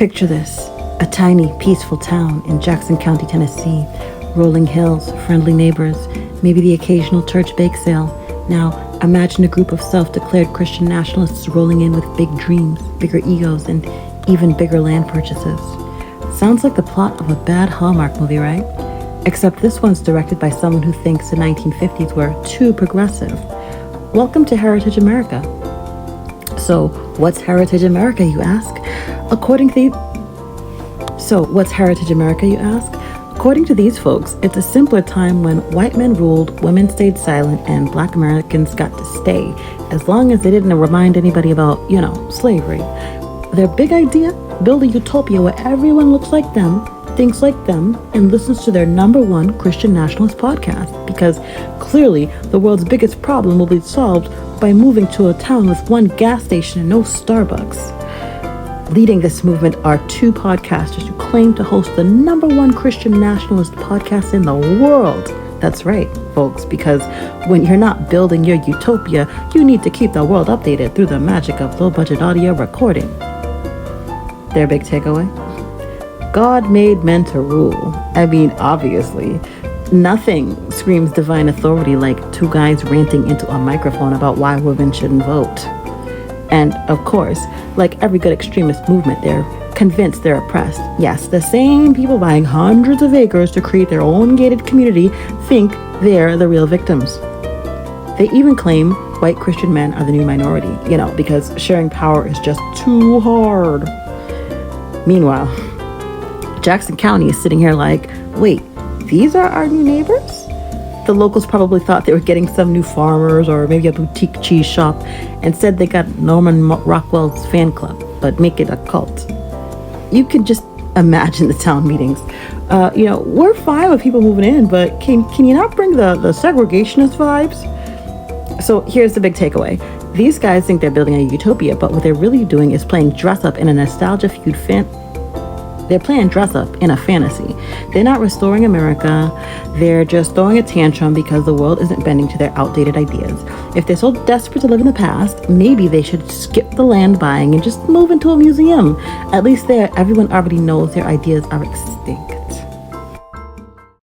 Picture this, a tiny, peaceful town in Jackson County, Tennessee. Rolling hills, friendly neighbors, maybe the occasional church bake sale. Now, imagine a group of self-declared Christian nationalists rolling in with big dreams, bigger egos, and even bigger land purchases. Sounds like the plot of a bad Hallmark movie, right? Except this one's directed by someone who thinks the 1950s were too progressive. Welcome to Heritage America. So, what's Heritage America, you ask? What's Heritage America, you ask? According to these folks, it's a simpler time when white men ruled, women stayed silent, and black Americans got to stay, as long as they didn't remind anybody about, slavery. Their big idea? Build a utopia where everyone looks like them, thinks like them, and listens to their #1 Christian nationalist podcast, because clearly the world's biggest problem will be solved by moving to a town with one gas station and no Starbucks. Leading this movement are two podcasters who claim to host the #1 Christian nationalist podcast in the world. That's right, folks, because when you're not building your utopia, you need to keep the world updated through the magic of low-budget audio recording. Their big takeaway? God made men to rule. I mean, obviously. Nothing screams divine authority like two guys ranting into a microphone about why women shouldn't vote. And, of course, like every good extremist movement, they're convinced they're oppressed. Yes, the same people buying hundreds of acres to create their own gated community think they're the real victims. They even claim white Christian men are the new minority, because sharing power is just too hard. Meanwhile, Jackson County is sitting here like, wait, these are our new neighbors? The locals probably thought they were getting some new farmers or maybe a boutique cheese shop and said they got Norman Rockwell's fan club, but make it a cult. You could just imagine the town meetings. We're fine with people moving in, but can you not bring the segregationist vibes? So here's the big takeaway. These guys think they're building a utopia, but what they're really doing is playing dress up in a nostalgia feud They're playing dress up in a fantasy. They're not restoring America. They're just throwing a tantrum because the world isn't bending to their outdated ideas. If they're so desperate to live in the past, maybe they should skip the land buying and just move into a museum. At least there, everyone already knows their ideas are extinct.